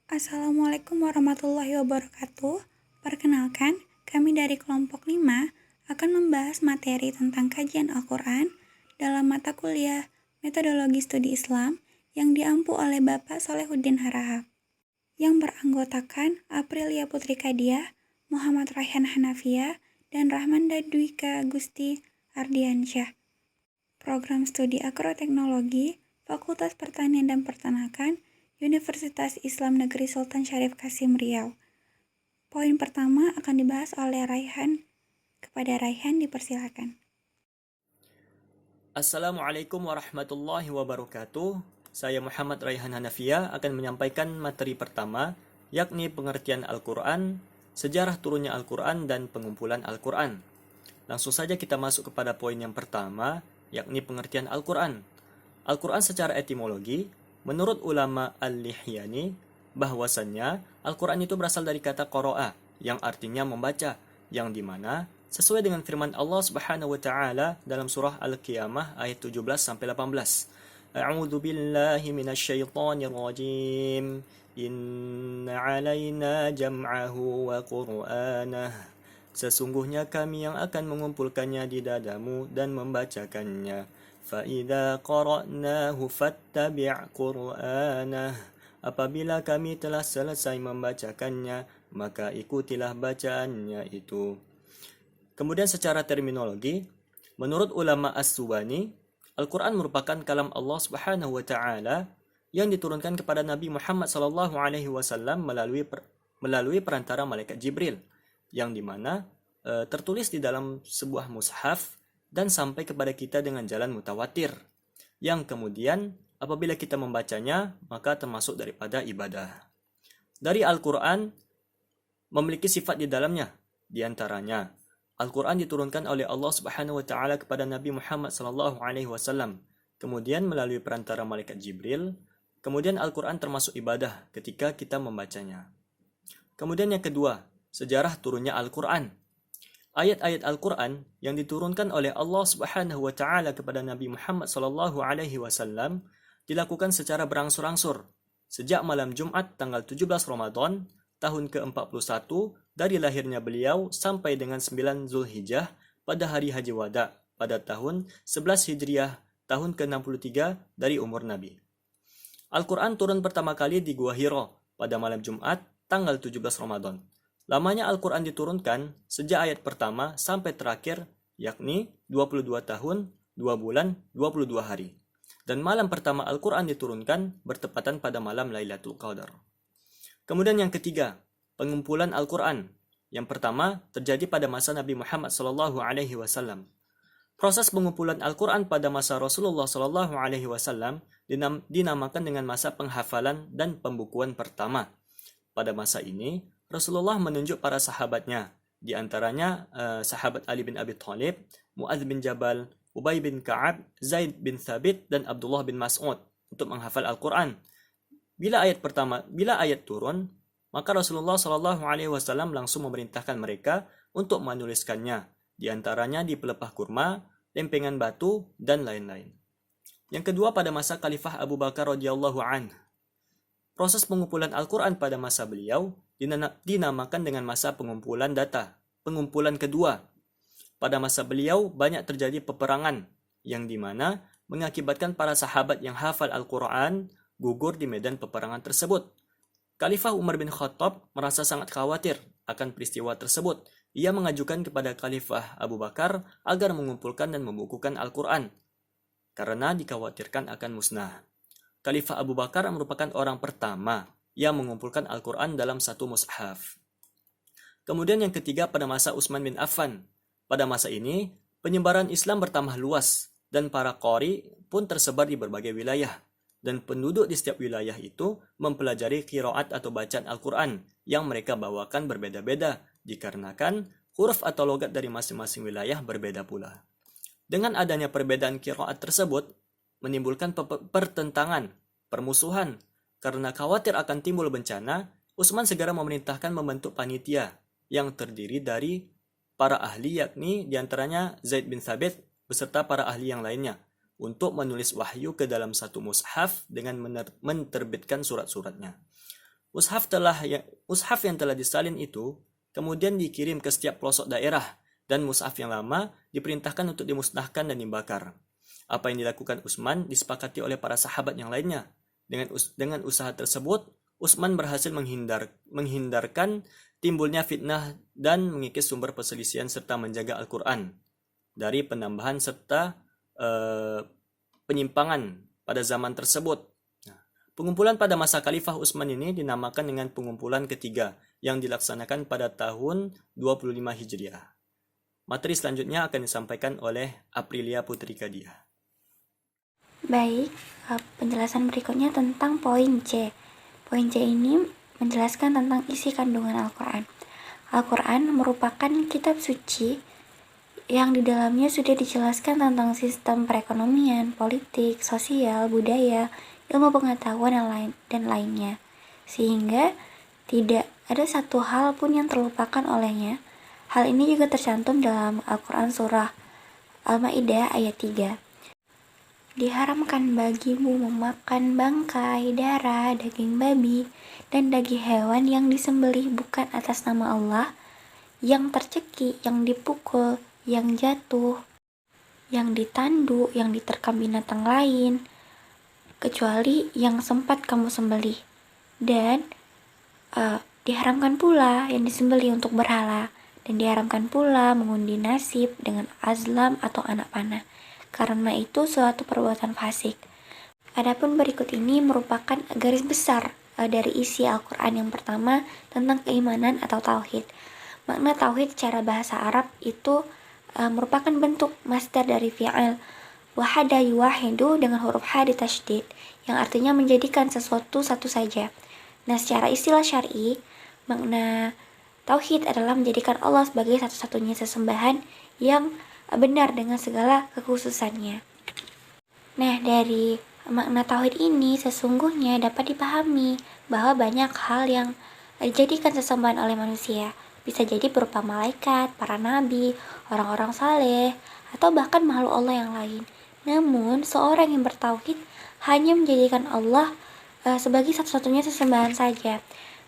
Assalamualaikum warahmatullahi wabarakatuh. Perkenalkan, kami dari kelompok 5 akan membahas materi tentang kajian Al-Quran dalam mata kuliah Metodologi Studi Islam yang diampu oleh Bapak Solehuddin Harahap, yang beranggotakan Aprilia Putri Kadiah, Muhammad Raihan Hanafia, dan Rahmanda Dwika Gusti Ardiansyah. Program Studi Agroteknologi, Fakultas Pertanian dan Peternakan, Universitas Islam Negeri Sultan Syarif Kasim Riau. Poin pertama akan dibahas oleh Raihan. Kepada Raihan dipersilakan. Assalamualaikum warahmatullahi wabarakatuh. Saya Muhammad Raihan Hanafia akan menyampaikan materi pertama, yakni pengertian Al-Quran, sejarah turunnya Al-Quran, dan pengumpulan Al-Quran. Langsung saja kita masuk kepada poin yang pertama, yakni pengertian Al-Quran. Al-Quran secara etimologi, menurut ulama Al-Lihyani, bahwasannya Al-Quran itu berasal dari kata qara'a, yang artinya membaca, yang dimana sesuai dengan firman Allah Subhanahu wa taala dalam surah Al-Qiyamah ayat 17 sampai 18. A'udzu billahi minasyaitonir rajim. Inna 'alaina jam'ahu wa qur'anah. Sesungguhnya kami yang akan mengumpulkannya di dadamu dan membacakannya. Fa'idha qara'nahu fattabi' qur'anah. Apabila kami telah selesai membacakannya, maka ikutilah bacaannya itu. Kemudian secara terminologi, menurut ulama As-Subani, Al-Quran merupakan kalam Allah Subhanahu wa taala yang diturunkan kepada Nabi Muhammad sallallahu alaihi wasallam melalui perantara malaikat Jibril, yang dimana tertulis di dalam sebuah mushaf dan sampai kepada kita dengan jalan mutawatir, yang kemudian apabila kita membacanya maka termasuk daripada ibadah. Dari Al-Quran memiliki sifat di dalamnya, di antaranya Al-Quran diturunkan oleh Allah Subhanahu wa taala kepada Nabi Muhammad sallallahu alaihi wasallam, kemudian melalui perantara malaikat Jibril. Kemudian Al-Quran termasuk ibadah ketika kita membacanya. Kemudian yang kedua, sejarah turunnya Al-Quran. Ayat-ayat Al-Quran yang diturunkan oleh Allah Subhanahu wa taala kepada Nabi Muhammad sallallahu alaihi wasallam dilakukan secara berangsur-angsur sejak malam Jumat tanggal 17 Ramadan tahun ke-41 dari lahirnya beliau sampai dengan 9 Zulhijjah pada hari Haji Wada pada tahun 11 Hijriah tahun ke-63 dari umur Nabi. Al-Quran turun pertama kali di Gua Hiro pada malam Jumat tanggal 17 Ramadan. Lamanya Al-Quran diturunkan sejak ayat pertama sampai terakhir, yakni 22 tahun, 2 bulan, 22 hari. Dan malam pertama Al-Quran diturunkan bertepatan pada malam Lailatul Qadar. Kemudian yang ketiga, pengumpulan Al-Quran. Yang pertama terjadi pada masa Nabi Muhammad SAW. Proses pengumpulan Al-Quran pada masa Rasulullah SAW dinamakan dengan masa penghafalan dan pembukuan pertama. Pada masa ini, Rasulullah menunjuk para sahabatnya, di antaranya sahabat Ali bin Abi Thalib, Mu'adz bin Jabal, Ubay bin Ka'ab, Zaid bin Thabit, dan Abdullah bin Mas'ud untuk menghafal Al-Quran. Bila ayat turun, maka Rasulullah SAW langsung memerintahkan mereka untuk menuliskannya, di antaranya di pelepah kurma, lempengan batu, dan lain-lain. Yang kedua, pada masa Khalifah Abu Bakar radhiyallahu anhu. Proses pengumpulan Al-Quran pada masa beliau dinamakan dengan masa pengumpulan data, pengumpulan kedua. Pada masa beliau banyak terjadi peperangan, yang dimana mengakibatkan para sahabat yang hafal Al-Quran gugur di medan peperangan tersebut. Khalifah Umar bin Khattab merasa sangat khawatir akan peristiwa tersebut. Ia mengajukan kepada Khalifah Abu Bakar agar mengumpulkan dan membukukan Al-Quran, karena dikhawatirkan akan musnah. Khalifah Abu Bakar merupakan orang pertama yang mengumpulkan Al-Quran dalam satu mushaf. Kemudian yang ketiga, pada masa Utsman bin Affan. Pada masa ini, penyebaran Islam bertambah luas dan para qari pun tersebar di berbagai wilayah. Dan penduduk di setiap wilayah itu mempelajari qiraat atau bacaan Al-Quran yang mereka bawakan berbeda-beda, dikarenakan huruf atau logat dari masing-masing wilayah berbeda pula. Dengan adanya perbedaan qiraat tersebut, menimbulkan pertentangan, permusuhan. Karena khawatir akan timbul bencana, Utsman segera memerintahkan membentuk panitia yang terdiri dari para ahli, yakni diantaranya Zaid bin Thabit beserta para ahli yang lainnya, untuk menulis wahyu ke dalam satu mushaf dengan menerbitkan surat-suratnya. Mushaf yang telah disalin itu kemudian dikirim ke setiap pelosok daerah, dan mushaf yang lama diperintahkan untuk dimusnahkan dan dibakar. Apa yang dilakukan Utsman disepakati oleh para sahabat yang lainnya. Dengan usaha tersebut, Utsman berhasil menghindarkan timbulnya fitnah dan mengikis sumber perselisihan serta menjaga Al-Quran dari penambahan serta penyimpangan pada zaman tersebut. Nah, pengumpulan pada masa Khalifah Utsman ini dinamakan dengan pengumpulan ketiga yang dilaksanakan pada tahun 25 Hijriah. Materi selanjutnya akan disampaikan oleh Aprilia Putri Kadia. Baik, penjelasan berikutnya tentang poin C. Poin C ini menjelaskan tentang isi kandungan Al-Quran. Al-Quran merupakan kitab suci yang di dalamnya sudah dijelaskan tentang sistem perekonomian, politik, sosial, budaya, ilmu pengetahuan dan lainnya. Sehingga tidak ada satu hal pun yang terlupakan olehnya. Hal ini juga tercantum dalam Al-Quran surah Al-Maidah ayat 3. Diharamkan bagimu memakan bangkai, darah, daging babi, dan daging hewan yang disembelih bukan atas nama Allah, yang tercekik, yang dipukul, yang jatuh, yang ditandu, yang diterkam binatang lain, kecuali yang sempat kamu sembelih. Dan diharamkan pula yang disembelih untuk berhala, dan diharamkan pula mengundi nasib dengan azlam atau anak panah, karena itu suatu perbuatan fasik. Adapun berikut ini merupakan garis besar dari isi Al-Quran. Yang pertama tentang keimanan atau tauhid. Makna tauhid secara bahasa Arab itu merupakan bentuk masdar dari fi'il wahada yuwahidu dengan huruf H ditasydid, yang artinya menjadikan sesuatu satu saja. Nah, secara istilah syar'i, makna tauhid adalah menjadikan Allah sebagai satu-satunya sesembahan yang benar dengan segala kekhususannya. Nah, dari makna tauhid ini sesungguhnya dapat dipahami bahwa banyak hal yang dijadikan sesembahan oleh manusia. Bisa jadi berupa malaikat, para nabi, orang-orang saleh, atau bahkan makhluk Allah yang lain. Namun, seorang yang bertauhid hanya menjadikan Allah sebagai satu-satunya sesembahan saja.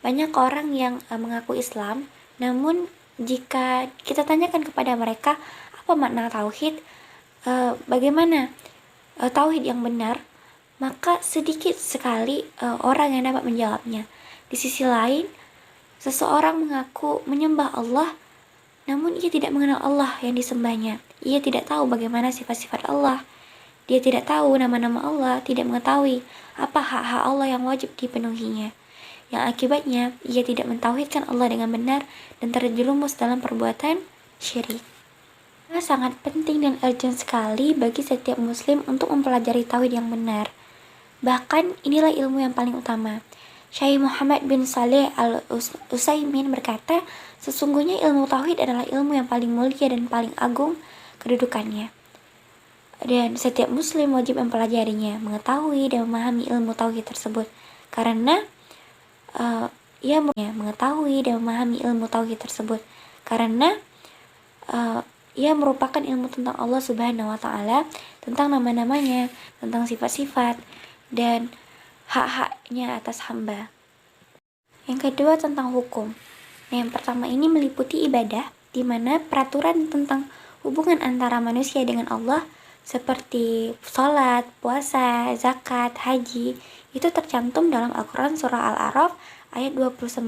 Banyak orang yang mengaku Islam, namun jika kita tanyakan kepada mereka apa makna tauhid, bagaimana tauhid yang benar, maka sedikit sekali orang yang dapat menjawabnya. Di sisi lain, seseorang mengaku menyembah Allah, namun ia tidak mengenal Allah yang disembahnya. Ia tidak tahu bagaimana sifat-sifat Allah. Dia tidak tahu nama-nama Allah, tidak mengetahui apa hak-hak Allah yang wajib dipenuhinya. Yang akibatnya, ia tidak mentauhidkan Allah dengan benar dan terjerumus dalam perbuatan syirik. Sangat penting dan urgent sekali bagi setiap muslim untuk mempelajari tauhid yang benar. Bahkan inilah ilmu yang paling utama. Syekh Muhammad bin Saleh Al-Utsaimin berkata, sesungguhnya ilmu tauhid adalah ilmu yang paling mulia dan paling agung kedudukannya. Dan setiap muslim wajib mempelajarinya, mengetahui dan memahami ilmu tauhid tersebut. Karena ia merupakan ilmu tentang Allah Subhanahu wa taala, tentang nama-namanya, tentang sifat-sifat dan hak-haknya atas hamba. Yang kedua tentang hukum. Yang pertama ini meliputi ibadah, di mana peraturan tentang hubungan antara manusia dengan Allah seperti salat, puasa, zakat, haji itu tercantum dalam Al-Quran surah Al-A'raf ayat 29,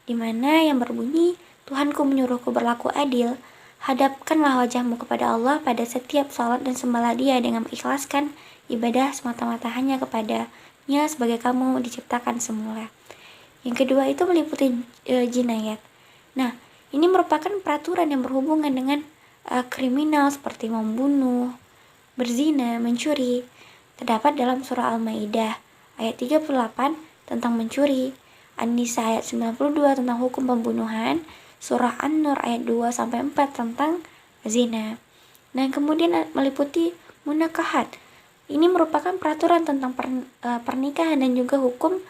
di mana yang berbunyi, Tuhanku menyuruhku berlaku adil, hadapkanlah wajahmu kepada Allah pada setiap salat dan sembahlah Dia dengan mengikhlaskan ibadah semata-mata hanya kepadanya sebagai kamu diciptakan semula. Yang kedua itu meliputi jinayat. Nah, ini merupakan peraturan yang berhubungan dengan kriminal seperti membunuh, berzina, mencuri. Terdapat dalam surah Al-Maidah ayat 38 tentang mencuri, An-Nisa ayat 92 tentang hukum pembunuhan, surah An-Nur ayat 2-4 tentang zina. Nah, kemudian meliputi munakahat. Ini merupakan peraturan tentang pernikahan dan juga hukum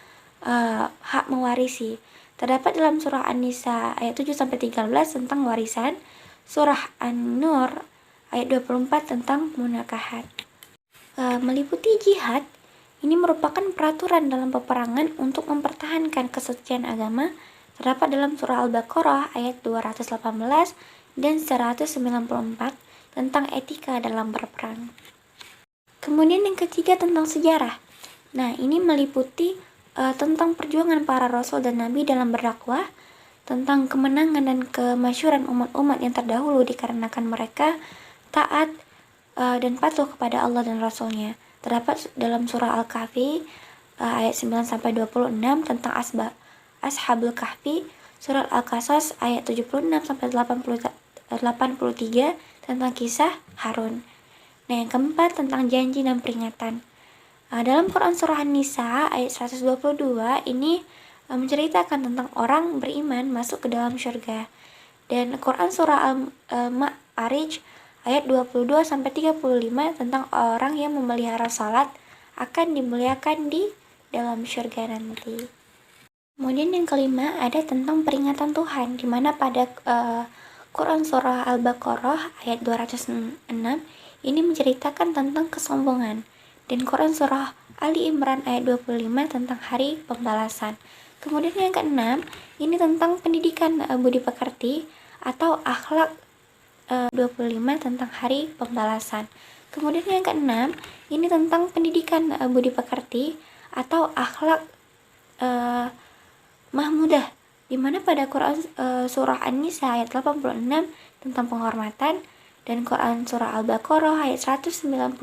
hak mewarisi. Terdapat dalam surah An-Nisa ayat 7-13 tentang warisan, surah An-Nur ayat 24 tentang munakahat. Meliputi jihad. Ini merupakan peraturan dalam peperangan untuk mempertahankan kesucian agama, terdapat dalam surah Al-Baqarah ayat 218 dan 194 tentang etika dalam berperang. Kemudian yang ketiga tentang sejarah. Nah, ini meliputi tentang perjuangan para rasul dan nabi dalam berdakwah, tentang kemenangan dan kemasyhuran umat-umat yang terdahulu dikarenakan mereka taat dan patuh kepada Allah dan Rasulnya. Terdapat dalam surah Al-Kahfi ayat 9-26 tentang Ashabul Kahfi, surat Al-Qasas ayat 76-83 tentang kisah Harun. Nah, yang keempat tentang janji dan peringatan. Dalam Quran surah An-Nisa ayat 122 ini menceritakan tentang orang beriman masuk ke dalam surga. Dan Quran surah Al-Ma'arij ayat 22-35 tentang orang yang memelihara salat akan dimuliakan di dalam surga nanti. Kemudian yang kelima ada tentang peringatan Tuhan, di mana pada Quran surah Al-Baqarah ayat 206 ini menceritakan tentang kesombongan. Dan Quran surah Ali Imran ayat 25 tentang hari pembalasan. Kemudian yang keenam, ini tentang pendidikan budi pekerti atau akhlak 25 tentang hari pembalasan. Kemudian yang keenam, ini tentang pendidikan budi pekerti atau akhlak mahmudah, di mana pada Quran surah An-Nisa ayat 86 tentang penghormatan dan Quran surah Al-Baqarah ayat 195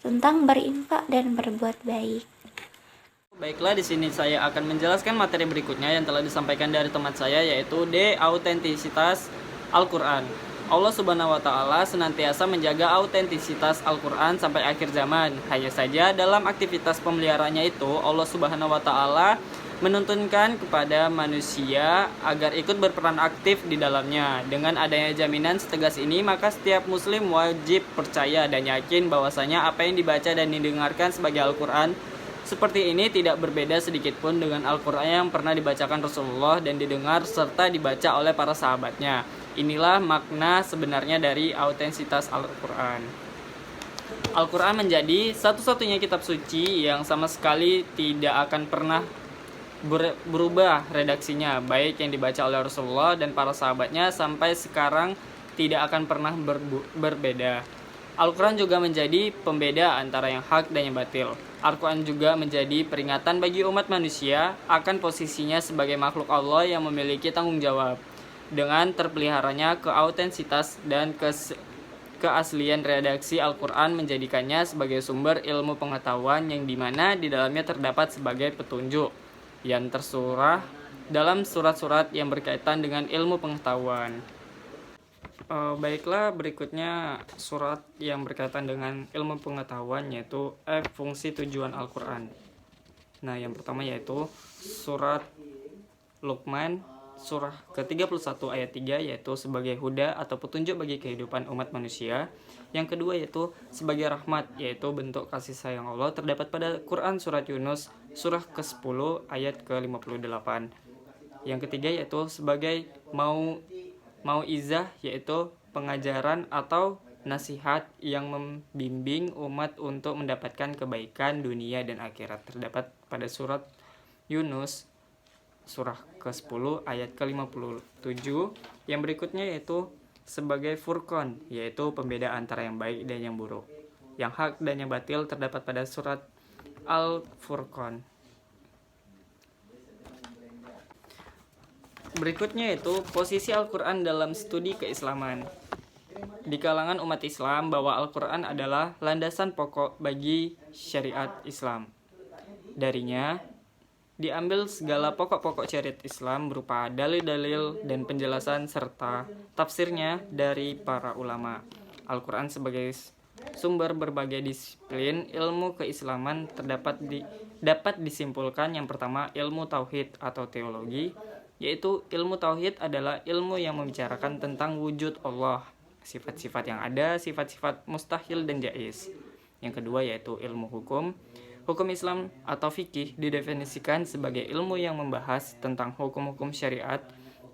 tentang berinfak dan berbuat baik. Baiklah, di sini saya akan menjelaskan materi berikutnya yang telah disampaikan dari teman saya, yaitu autentisitas Al-Quran. Allah Subhanahu wa Ta'ala senantiasa menjaga autentisitas Al-Quran sampai akhir zaman. Hanya saja dalam aktivitas pemeliharaannya itu, Allah Subhanahu wa Ta'ala menuntunkan kepada manusia agar ikut berperan aktif di dalamnya. Dengan adanya jaminan setegas ini, maka setiap muslim wajib percaya dan yakin bahwasanya apa yang dibaca dan didengarkan sebagai Al-Quran seperti ini tidak berbeda sedikit pun dengan Al-Quran yang pernah dibacakan Rasulullah dan didengar serta dibaca oleh para sahabatnya. Inilah makna sebenarnya dari autentisitas Al-Quran. Al-Quran menjadi satu-satunya kitab suci yang sama sekali tidak akan pernah berubah redaksinya, baik yang dibaca oleh Rasulullah dan para sahabatnya sampai sekarang tidak akan pernah berbeda. Al-Quran juga menjadi pembeda antara yang hak dan yang batil. Al-Quran juga menjadi peringatan bagi umat manusia akan posisinya sebagai makhluk Allah yang memiliki tanggung jawab. Dengan terpeliharanya keautentisitas dan keaslian redaksi Al-Quran menjadikannya sebagai sumber ilmu pengetahuan yang dimana di dalamnya terdapat sebagai petunjuk yang tersurah dalam surat-surat yang berkaitan dengan ilmu pengetahuan. Baiklah, berikutnya surat yang berkaitan dengan ilmu pengetahuan, yaitu fungsi tujuan Al-Quran. Nah, yang pertama yaitu surat Luqman surah ke-31 ayat 3, yaitu sebagai huda atau petunjuk bagi kehidupan umat manusia. Yang kedua yaitu sebagai rahmat, yaitu bentuk kasih sayang Allah, terdapat pada Quran surat Yunus surah ke-10 ayat ke-58. Yang ketiga yaitu sebagai mauizah, yaitu pengajaran atau nasihat yang membimbing umat untuk mendapatkan kebaikan dunia dan akhirat, terdapat pada surat Yunus surah ke-10 ayat ke-57. Yang berikutnya yaitu sebagai furqan, yaitu pembeda antara yang baik dan yang buruk, yang hak dan yang batil, terdapat pada surat Al-Furqan. Berikutnya yaitu posisi Al-Quran dalam studi keislaman. Di kalangan umat Islam bahwa Al-Quran adalah landasan pokok bagi syariat Islam. Darinya diambil segala pokok-pokok syariat Islam berupa dalil-dalil dan penjelasan serta tafsirnya dari para ulama. Al-Quran sebagai sumber berbagai disiplin ilmu keislaman dapat disimpulkan yang pertama ilmu tauhid atau teologi, yaitu ilmu tauhid adalah ilmu yang membicarakan tentang wujud Allah, sifat-sifat yang ada, sifat-sifat mustahil dan jaiz. Yang kedua yaitu ilmu hukum. Hukum Islam atau fikih didefinisikan sebagai ilmu yang membahas tentang hukum-hukum syariat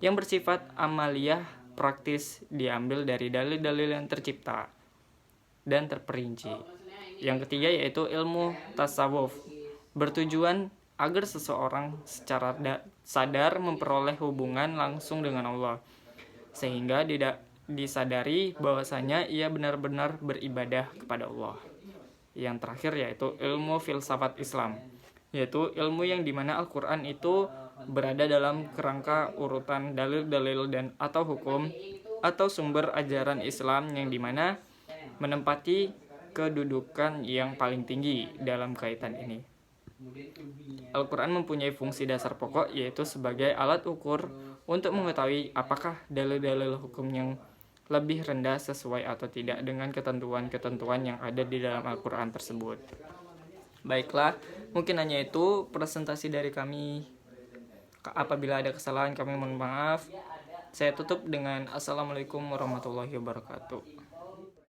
yang bersifat amaliyah praktis, diambil dari dalil-dalil yang tercipta dan terperinci. Yang ketiga yaitu ilmu tasawuf, bertujuan agar seseorang secara sadar memperoleh hubungan langsung dengan Allah, sehingga disadari bahwasanya ia benar-benar beribadah kepada Allah. Yang terakhir yaitu ilmu filsafat Islam, yaitu ilmu yang dimana Al-Quran itu berada dalam kerangka urutan dalil-dalil dan atau hukum atau sumber ajaran Islam yang dimana menempati kedudukan yang paling tinggi dalam kaitan ini. Al-Quran mempunyai fungsi dasar pokok yaitu sebagai alat ukur untuk mengetahui apakah dalil-dalil hukum yang lebih rendah sesuai atau tidak dengan ketentuan-ketentuan yang ada di dalam Al-Quran tersebut. Baiklah, mungkin hanya itu presentasi dari kami. Apabila ada kesalahan kami mohon maaf. Saya tutup dengan Assalamualaikum warahmatullahi wabarakatuh.